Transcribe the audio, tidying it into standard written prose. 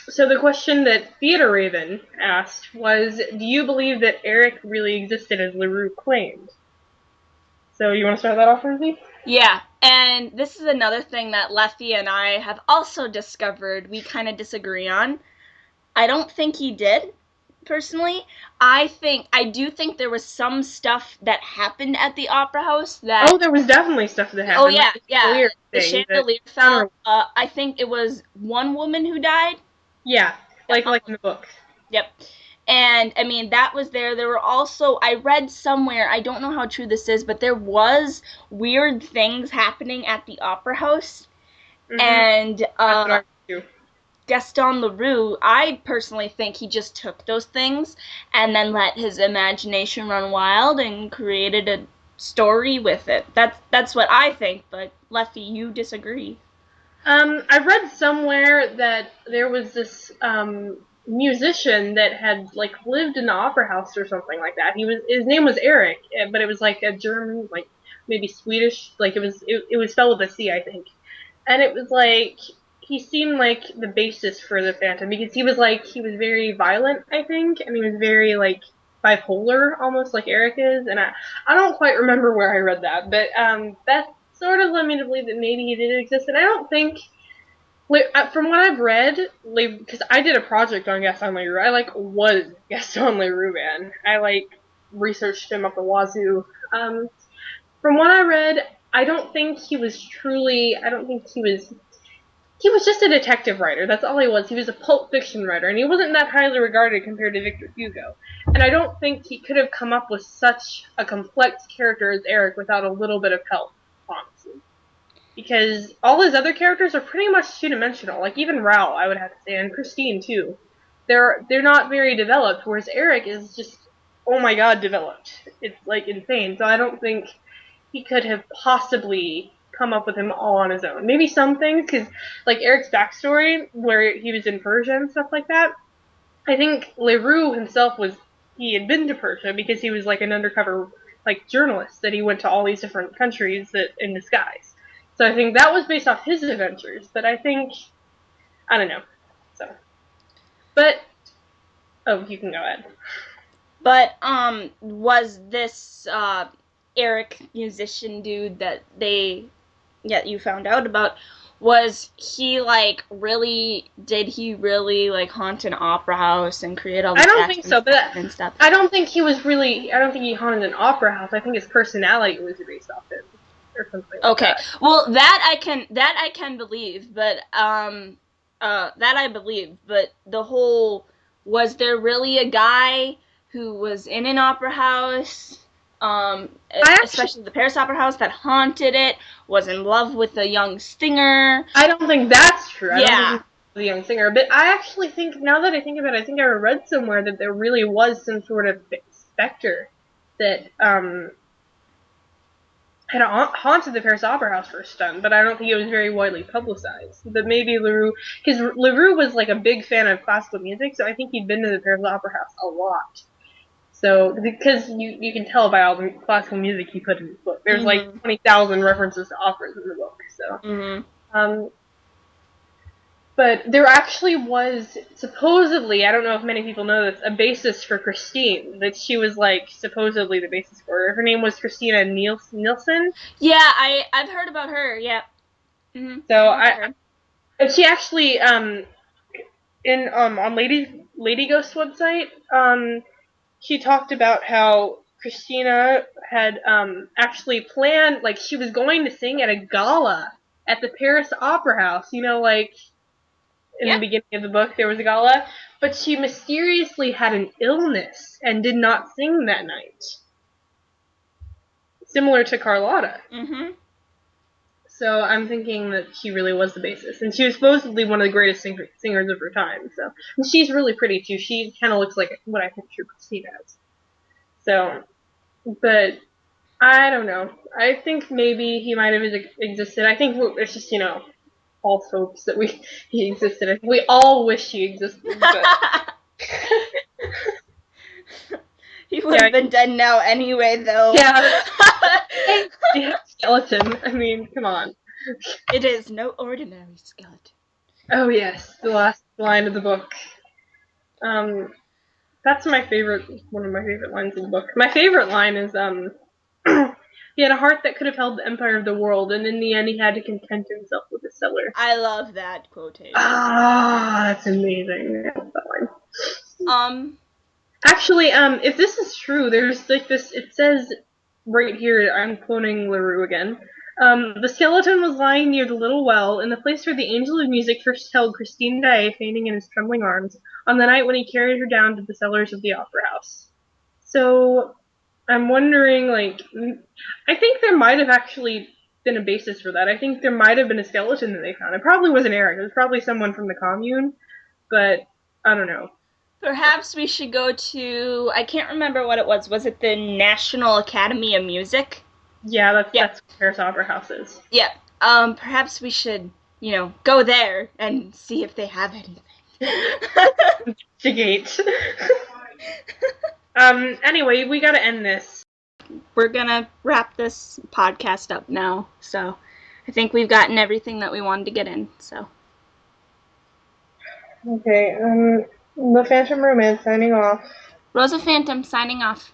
So the question that Theodore Raven asked was, do you believe that Erik really existed as LaRue claimed? So you want to start that off, Rosie? Yeah, and this is another thing that Leffy and I have also discovered we kind of disagree on. I don't think he did, personally. I do think there was some stuff that happened at the Opera House Oh, that, there was definitely stuff that oh happened, like yeah, the yeah, chandelier the thing that chandelier fell. counter. I think it was one woman who died. Yeah, like Um, like in the book. Yep. And I mean, that was there. There were also, I read somewhere, I don't know how true this is, but there was weird things happening at the Opera House. Mhm. And That's what I would do. Gaston Leroux, I personally think he just took those things and then let his imagination run wild and created a story with it. That's what I think, but Leffy, you disagree. I read somewhere that there was this musician that had like lived in the opera house or something like that. His name was Erik, but it was like a German, like maybe Swedish, like it was spelled with a C, I think. And it was like he seemed like the basis for the Phantom because he was very violent, I think, and he was very like bipolar, almost like Erik is. And I don't quite remember where I read that, but that sort of led me to believe that maybe he did exist. And I don't think from what I've read, because I did a project on Gaston Leroux, I like was Gaston Leroux, man. I like researched him up the wazoo. Um, from what I read, I don't think he was truly. I don't think he was. He was just a detective writer. That's all he was. He was a pulp fiction writer, and he wasn't that highly regarded compared to Victor Hugo. And I don't think he could have come up with such a complex character as Erik without a little bit of help, honestly, because all his other characters are pretty much two dimensional. Like even Raoul, I would have to say, and Christine too. They're not very developed, whereas Erik is just oh my god developed. It's like insane. So I don't think he could have possibly come up with him all on his own. Maybe some things, because like Erik's backstory, where he was in Persia and stuff like that. I think Leroux himself was he had been to Persia because he was like an undercover like journalist that he went to all these different countries that in disguise. So I think that was based off his adventures. But I think I don't know. So, but oh, you can go ahead. But was this Erik musician dude that you found out about, was he like really, did he really like haunt an opera house and create all I this don't think action so, but and stuff? I don't think he was really. I don't think he haunted an opera house. I think his personality was based off him or something like Okay. that. Well, that I can believe, but that I believe, but the whole, was there really a guy who was in an opera house, I actually especially the Paris Opera House, that haunted it, was in love with a young singer? I don't think that's true. I don't think Yeah. he's the young singer. But I actually think, now that I think about it, I think I read somewhere that there really was some sort of specter that had haunted the Paris Opera House for a stun, but I don't think it was very widely publicized. But maybe LaRue, because LaRue was like a big fan of classical music, so I think he'd been to the Paris Opera House a lot. So, because you can tell by all the classical music he put in his book, there's like Mhm. 20,000 references to operas in the book. So, Mhm. um, but there actually was supposedly, I don't know if many people know this, a basis for Christine that she was like supposedly the basis for her. Her name was Christina Nielsen. Yeah, I've heard about her. Yeah. Mhm. So I've heard of I her. and she actually in on Lady Ghost's website she talked about how Christina had actually planned like she was going to sing at a gala at the Paris Opera House. You know, like in the Yeah. beginning of the book there was a gala, but she mysteriously had an illness and did not sing that night, similar to Carlotta. Mhm. So I'm thinking that she really was the basis, and she was supposedly one of the greatest singers of her time. So and she's really pretty too. She kind of looks like what I picture Christina as. So, but I don't know. I think maybe he might have existed. I think it's just false hopes that he existed. I think we all wish he existed, but He would yeah, have been dead now anyway, though. yeah. Yeah, skeleton. I mean, come on. It is no ordinary skeleton. Oh yes, the last line of the book. Um, that's my favorite. One of my favorite lines in the book. My favorite line is he had a heart that could have held the empire of the world, and in the end, he had to content himself with a cellar. I love that quotation. Ah, that's amazing. I love that line. Um, Actually, if this is true, there's like this. It says right here. I'm quoting LaRue again. The skeleton was lying near the little well, in the place where the angel of music first held Christine Daae fainting in his trembling arms, on the night when he carried her down to the cellars of the opera house. So I'm wondering, like, I think there might have actually been a basis for that. I think there might have been a skeleton that they found. It probably wasn't Erik. It was probably someone from the commune, but I don't know. Perhaps we should go to, I can't remember what it was. Was it the National Academy of Music? Yeah, that's Yep. that's what Paris Opera House is. Yep. Perhaps we should, go there and see if they have anything. Investigate. Anyway, we gotta end this. We're gonna wrap this podcast up now, so I think we've gotten everything that we wanted to get in, so. Okay, the Phantom Romance signing off. Rosa Phantom signing off.